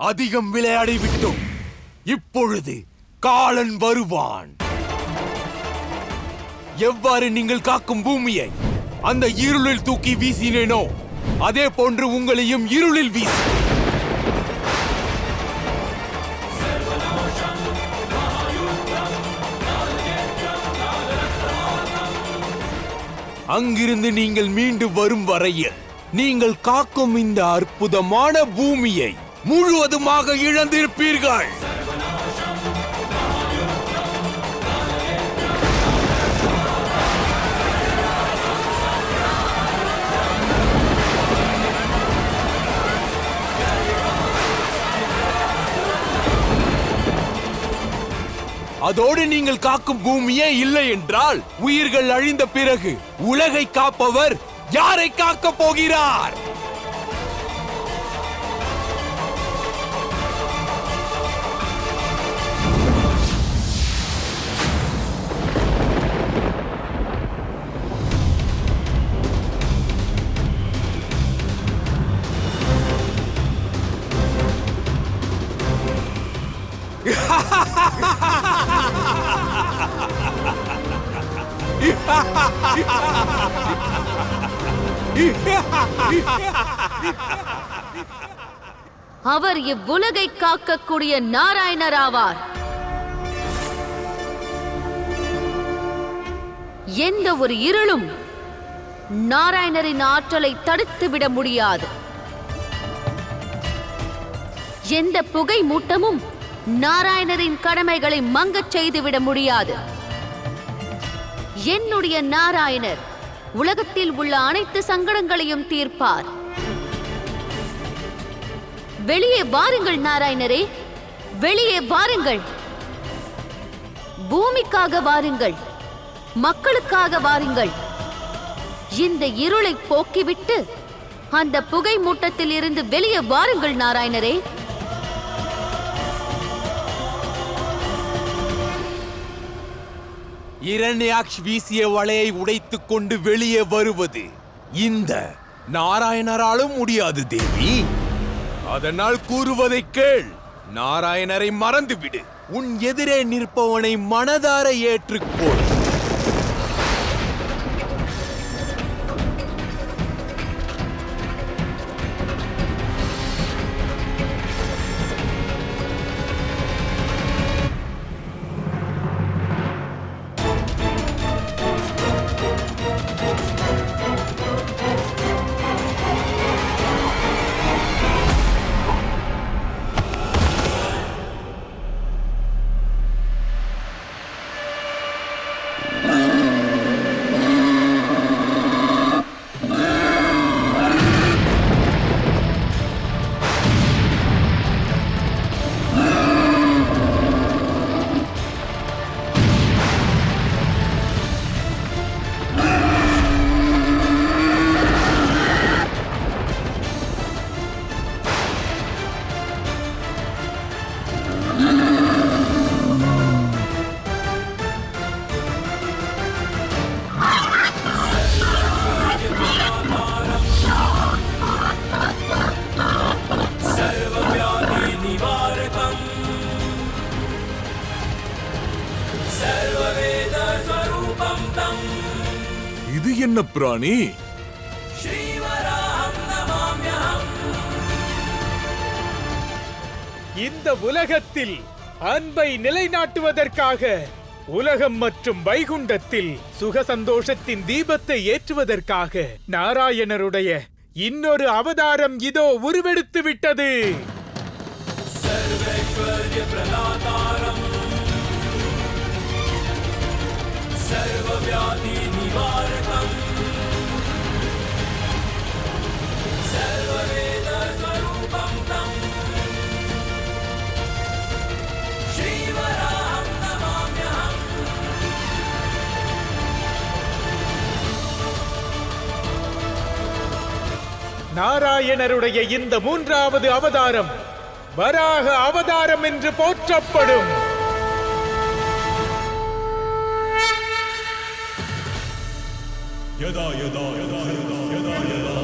அதிகம் விளையாடிவிட்டோம். இப்பொழுது காலன் வருவான். எவ்வாறு நீங்கள் காக்கும் பூமியை அந்த இருளில் தூக்கி வீசினேனோ அதே போன்று உங்களையும் இருளில் வீசி அங்கிருந்து நீங்கள் மீண்டு வரும் வரையில் நீங்கள் காக்கும் இந்த அற்புதமான பூமியை முழுவதுமாக இழந்திருப்பீர்கள். அதோடு நீங்கள் காக்கும் பூமியே இல்லை என்றால் உயிர்கள் அழிந்த பிறகு உலகை காப்பவர் யாரை காக்கப் போகிறார்? அவர் இவ்வுலகை காக்கக்கூடிய நாராயணர் ஆவார். எந்த ஒரு இருளும் நாராயணரின் ஆற்றலை தடுத்துவிட முடியாது. எந்த புகை மூட்டமும் நாராயணரின் கடமைகளை மங்கச் செய்துவிட முடியாது. என்னுடைய நாராயணர் உலகத்தில் உள்ள அனைத்து சங்கடங்களையும் தீர்ப்பார். வெளியே வாருங்கள் நாராயணரே, வெளியே வாருங்கள். பூமிக்காக வாருங்கள், மக்களுக்காக வாருங்கள். இந்த இருளை போக்கிவிட்டு அந்த புகை மூட்டத்தில் இருந்து வெளியே வாருங்கள் நாராயணரே. இரண்யாக்ஷ் வீசிய வலையை உடைத்துக் கொண்டு வெளியே வருவது இந்த நாராயணராலும் முடியாது தேவி. அதனால் கூறுவதை கேள். நாராயணரை மறந்துவிடு. உன் எதிரே நிற்பவனை மனதார ஏற்றுக்கொள். இது என்ன பிராணி? இந்த உலகத்தில் அன்பை நிலைநாட்டுவதற்காக உலகம் மற்றும் வைகுண்டத்தில் சுக சந்தோஷத்தின் தீபத்தை ஏற்றுவதற்காக நாராயணருடைய இன்னொரு அவதாரம் இதோ உருவெடுத்து விட்டது. சர்வேஸ்வர்ய பிரதாதாரம் சர்வவ்யாதி நிவாரகம் சர்வவேத ஸ்வரூபம் தம் ஸ்ரீவராஹம் நமாம்யஹம். நாராயணருடைய இந்த மூன்றாவது அவதாரம் வராக அவதாரம் என்று போற்றப்படும். யதா யதா யதா யதா யதா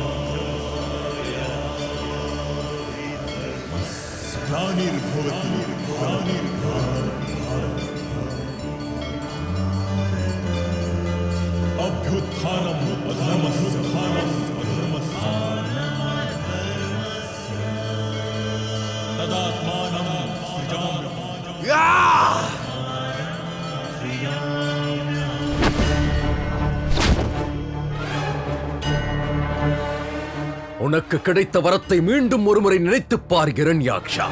உனக்கு கிடைத்த வரத்தை மீண்டும் ஒருமுறை நினைத்துப் பார் இரண்யாக்ஷா.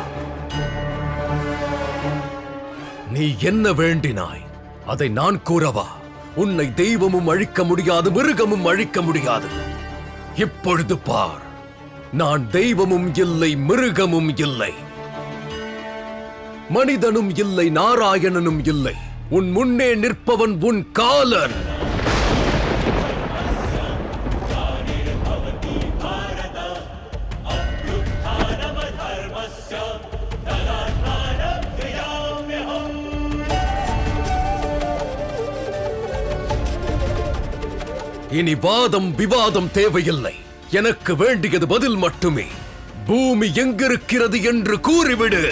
நீ என்ன வேண்டினாய் அதை நான் கூறவா? உன்னை தெய்வமும் அழிக்க முடியாது, மிருகமும் அழிக்க முடியாது. இப்பொழுது பார், நான் தெய்வமும் இல்லை, மிருகமும் இல்லை, மனிதனும் இல்லை, நாராயணனும் இல்லை. உன் முன்னே நிற்பவன் உன் காலன். இனி வாதம் விவாதம் தேவையில்லை. எனக்கு வேண்டியது பதில் மட்டுமே. பூமி எங்கிருக்கிறது என்று கூறிவிடு.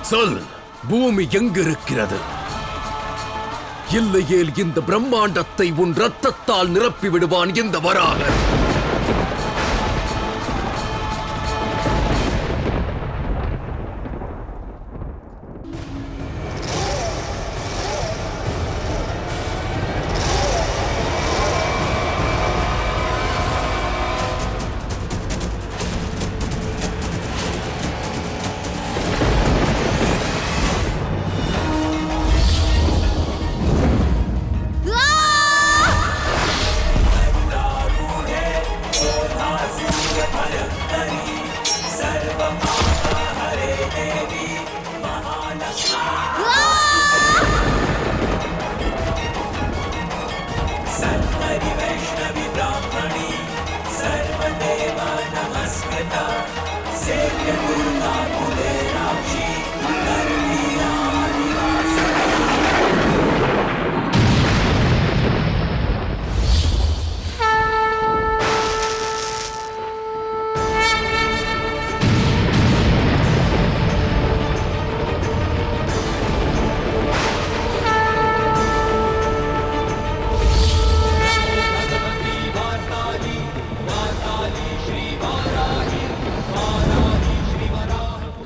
சொல், பூமி எங்கிருக்கிறது? இல்லையேல் இந்த பிரம்மாண்டத்தை உன் ரத்தத்தால் நிரப்பி விடுவான் இந்த வராகன்.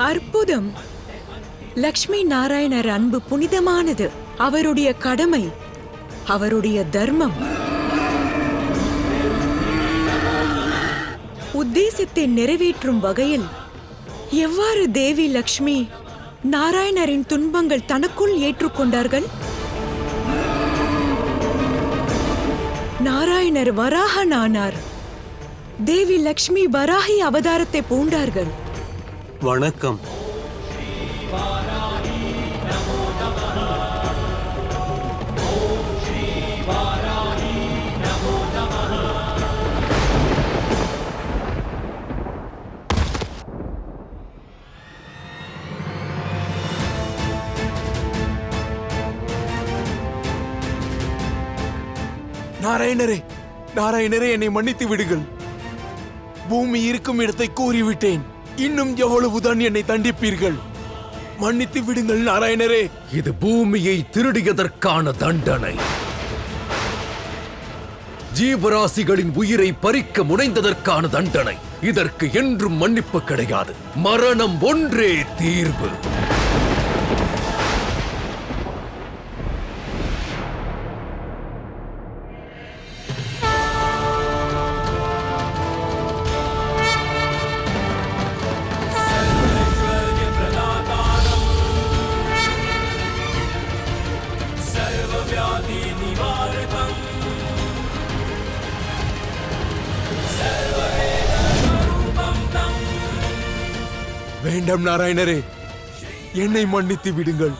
அற்புதம்! லக்ஷ்மி நாராயணர் அன்பு புனிதமானது. அவருடைய கடமை, அவருடைய தர்மம். உத்தேசத்தை நிறைவேற்றும் வகையில் எவ்வாறு தேவி லக்ஷ்மி நாராயணரின் துன்பங்கள் தனக்குள் ஏற்றுக்கொண்டார்கள்? நாராயணர் வராகனானார். தேவி லக்ஷ்மி வராகி அவதாரத்தை பூண்டார்கள். வணக்கம். நாராயணரே, நாராயணரே, என்னை மன்னித்து விடுங்கள். பூமி இருக்கும் இடத்தை கூறிவிட்டேன். இன்னும் எவ்வளவுதான் என்னை தண்டிப்பீர்கள்? மன்னித்து விடுங்கள் நாராயணரே. இது பூமியை திருடியதற்கான தண்டனை. ஜீவராசிகளின் உயிரை பறிக்க முனைந்ததற்கான தண்டனை. இதற்கு என்றும் மன்னிப்பு கிடையாது. மரணம் ஒன்றே தீர்வு. வேண்டாம் நாராயணரே, என்னை மன்னித்து விடுங்கள்.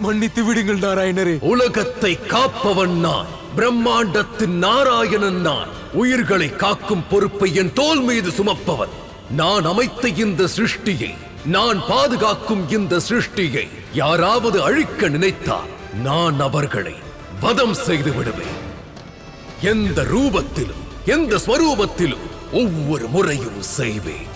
மன்னித்து விடுங்கள் நாராயணரே. உலகத்தை காப்பவன் நான். பிரம்மாண்டத்தின் நாராயணன் நான். உயிர்களை காக்கும் பொறுப்பை என் தோள் மீது சுமப்பவன். நான் அமைத்த இந்த சிருஷ்டியை, நான் பாதுகாக்கும் இந்த சிருஷ்டியை யாராவது அழிக்க நினைத்தால் நான் அவர்களை வதம் செய்து விடுவேன். எந்த ரூபத்திலும், எந்த ஸ்வரூபத்திலும் ஒவ்வொரு முறையும் செய்வேன்.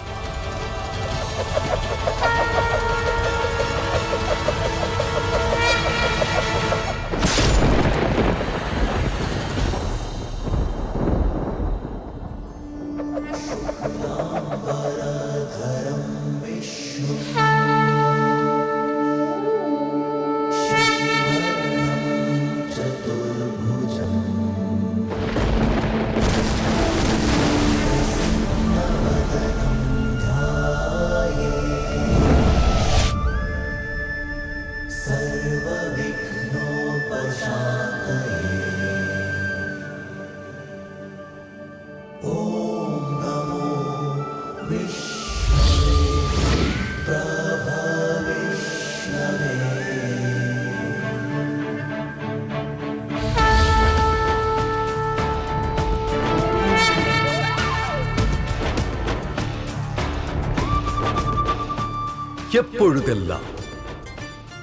எப்பொழுதெல்லாம்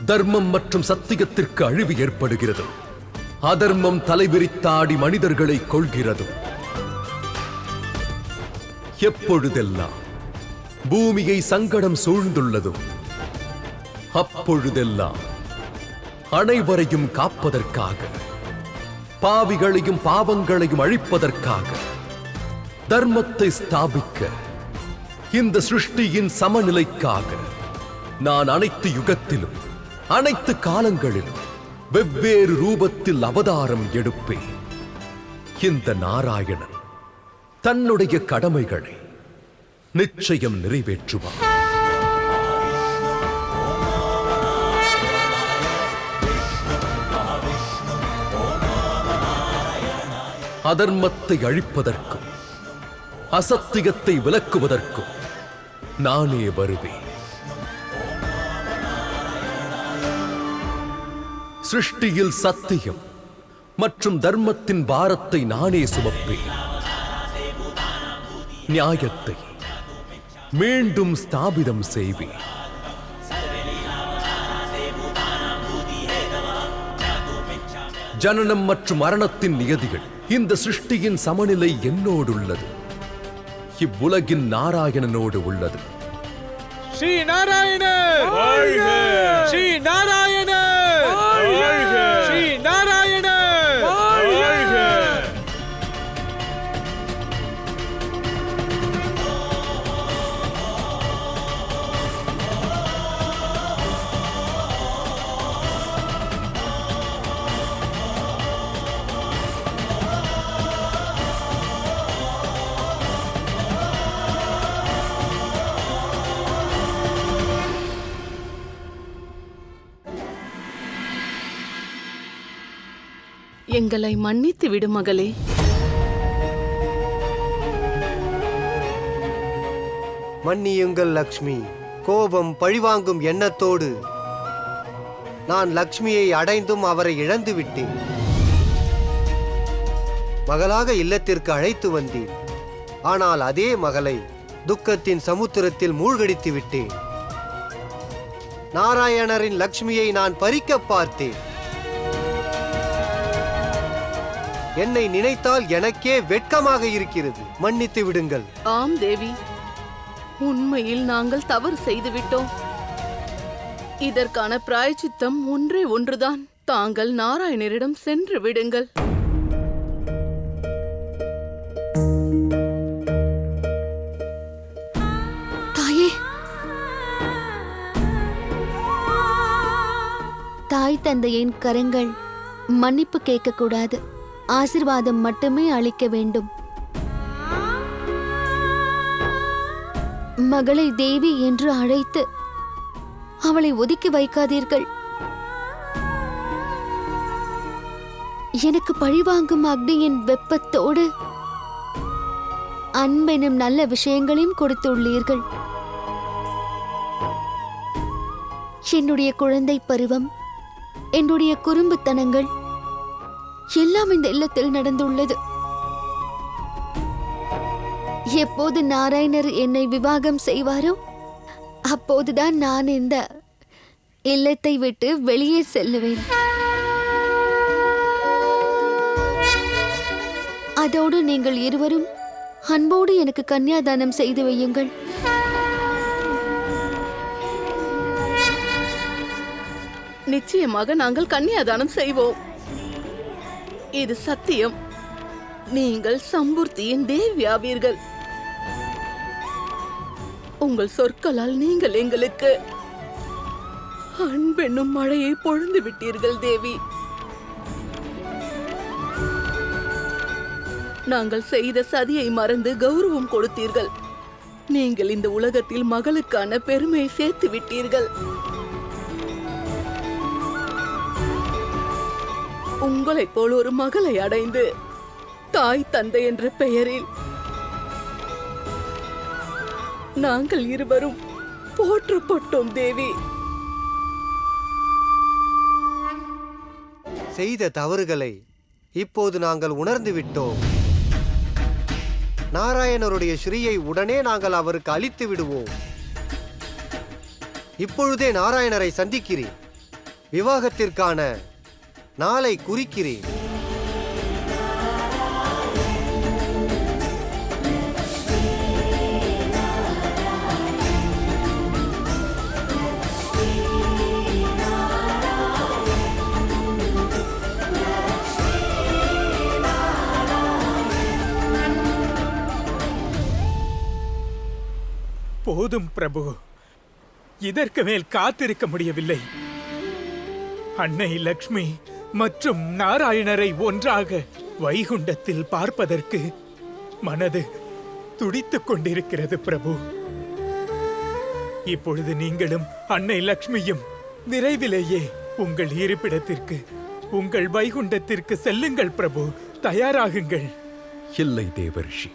தர்மம் மற்றும் சத்தியத்திற்கு அழிவு ஏற்படுகிறது, அதர்மம் தலைவிரித்தாடி மனிதர்களை கொள்கிறது. எப்பொழுதெல்லாம் பூமியை சங்கடம் சூழ்ந்துள்ளதும், அப்பொழுதெல்லாம் அனைவரையும் காப்பதற்காக, பாவிகளையும் பாவங்களையும் அழிப்பதற்காக, தர்மத்தை ஸ்தாபிக்க, இந்த சிருஷ்டியின் சமநிலைக்காக நான் அனைத்து யுகத்திலும், அனைத்து காலங்களிலும் வெவ்வேறு ரூபத்தில் அவதாரம் எடுப்பேன். இந்த நாராயணன் தன்னுடைய கடமைகளை நிச்சயம் நிறைவேற்றுவார். அதர்மத்தை அழிப்பதற்கும் அசத்தியத்தை விலக்குவதற்கும் நானே வருவேன். சிருஷ்டியில் சத்தியம் மற்றும் தர்மத்தின் பாரத்தை நானே சுமப்பேன். நியாயத்தை மீண்டும் ஸ்தாபிதம் செய்வேன். ஜனனம் மற்றும் மரணத்தின் நியதிகள், இந்த சிருஷ்டியின் சமநிலை என்னோடுள்ளது, இவ்வுலகின் நாராயணனோடு உள்ளது. ஸ்ரீ நாராயணர் வாழ்க! ஸ்ரீ நாராயணர் வாழ்க! ஸ்ரீ நாராயணர் வாழ்க! எங்களை மன்னித்து விடு மகளே. மன்னியுங்கள் லக்ஷ்மி. கோபம் பழிவாங்கும் எண்ணத்தோடு நான் லக்ஷ்மியை அடைந்தும் அவரை இழந்து விட்டேன். மகளாக இல்லத்திற்கு அழைத்து வந்தேன். ஆனால் அதே மகளை துக்கத்தின் சமுத்திரத்தில் மூழ்கடித்து விட்டேன். நாராயணரின் லக்ஷ்மியை நான் பறிக்க பார்த்தேன். என்னை நினைத்தால் எனக்கே வெட்கமாக இருக்கிறது. மன்னித்து விடுங்கள். ஆம் தேவி, உண்மையில் நாங்கள் தவறு செய்துவிட்டோம். இதற்கான பிராயச்சித்தம் ஒன்றே ஒன்றுதான். தாங்கள் நாராயணரிடம் சென்று விடுங்கள். தாயே, தாய் தந்தையின் கரங்கள் மன்னிப்பு கேட்கக்கூடாது, ஆசீர்வாதம் மட்டுமே அளிக்க வேண்டும். மகளை தேவி என்று அழைத்து அவளை ஒதுக்கி வைக்காதீர்கள். எனக்கு பழிவாங்கும் அக்னியின் வெப்பத்தோடு அன்பெனும் நல்ல விஷயங்களையும் கொடுத்துள்ளீர்கள். என்னுடைய குழந்தை பருவம், என்னுடைய குறும்புத்தனங்கள் எல்லாம் இந்த இல்லத்தில் நடந்துள்ளது. எப்போது நாராயணர் என்னை விவாகம் செய்வாரோ அப்போதுதான் நான் இந்த இல்லத்தை விட்டு வெளியே செல்லுவேன். அதோடு நீங்கள் இருவரும் அன்போடு எனக்கு கன்னியாதானம் செய்து வையுங்கள். நிச்சயமாக நாங்கள் கன்னியாதானம் செய்வோம். இது சத்தியம். நீங்கள் சம்பூர்த்தியின் தேவி ஆவீர்கள். உங்கள் சொற்களால் நீங்கள் எங்களுக்கு அன்பென்னும் மழையை பொழிந்து விட்டீர்கள் தேவி. நாங்கள் செய்த சதியை மறந்து கௌரவம் கொடுத்தீர்கள். நீங்கள் இந்த உலகத்தில் மகளுக்கான பெருமையை சேர்த்து விட்டீர்கள். உங்களைப் போல் ஒரு மகளை அடைந்து தாய் தந்தை என்ற பெயரில் நாங்கள் இருவரும் போற்றப்பட்டோம் தேவி. செய்த தவறுகளை இப்போது நாங்கள் உணர்ந்து விட்டோம். நாராயணருடைய ஸ்ரீயை உடனே நாங்கள் அவருக்கு அளித்து விடுவோம். இப்பொழுதே நாராயணரை சந்திக்கிறேன். விவாகத்திற்கான நாளை குறிக்கிறேன். போதும் பிரபு, இதற்கு மேல் காத்திருக்க முடியவில்லை. அன்னை லக்ஷ்மி மற்றும் நாராயணரை ஒன்றாக வைகுண்டத்தில் பார்ப்பதற்கு மனது துடித்துக் கொண்டிருக்கிறது பிரபு. இப்பொழுது நீங்களும் அன்னை லக்ஷ்மியும் விரைவிலேயே உங்கள் இருப்பிடத்திற்கு, உங்கள் வைகுண்டத்திற்கு செல்லுங்கள் பிரபு. தயாராகுங்கள். இல்லை தேவர்ஷி,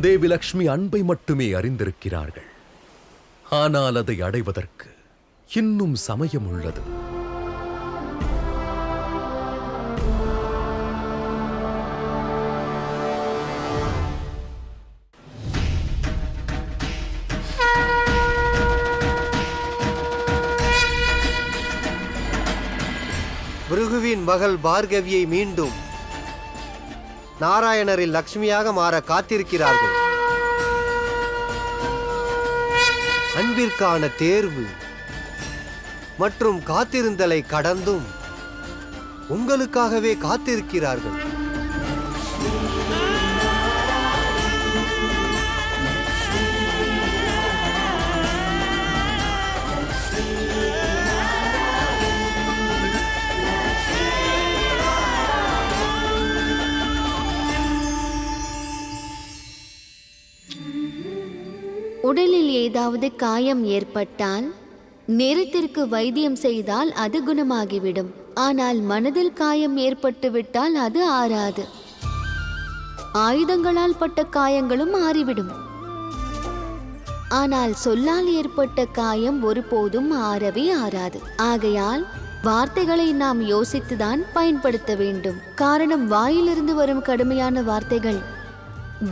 தேவி லக்ஷ்மி அன்பை மட்டுமே அறிந்திருக்கிறார்கள். ஆனால் அதை அடைவதற்கு இன்னும் சமயம் உள்ளது. பிருகுவின் மகள் பார்கவியை மீண்டும் நாராயணரில் லக்ஷ்மியாக மாற காத்திருக்கிறார்கள். அன்பிற்கான தேர்வு மற்றும் காத்திருந்தலை கடந்தும் உங்களுக்காகவே காத்திருக்கிறார்கள். உடலில் ஏதாவது காயம் ஏற்பட்டால் நேரத்திற்கு வைத்தியம் செய்தால் அது குணமாகிவிடும். ஆனால் மனதில் காயம் ஏற்பட்டு விட்டால் அது ஆறாது. ஆயுதங்களால் பட்ட காயங்களும் ஆறிவிடும். ஆனால் சொல்லால் ஏற்பட்ட காயம் ஒருபோதும் ஆறவே ஆறாது. ஆகையால் வார்த்தைகளை நாம் யோசித்துதான் பயன்படுத்த வேண்டும். காரணம், வாயிலிருந்து வரும் கடுமையான வார்த்தைகள்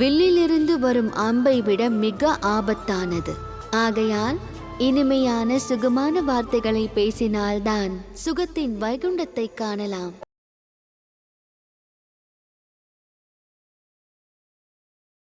வில்லிலிருந்து வரும் அம்பை விட மிக ஆபத்தானது. ஆகையால் இனிமையான சுகமான வார்த்தைகளை பேசினால்தான் சுகத்தின் வைகுண்டத்தை காணலாம்.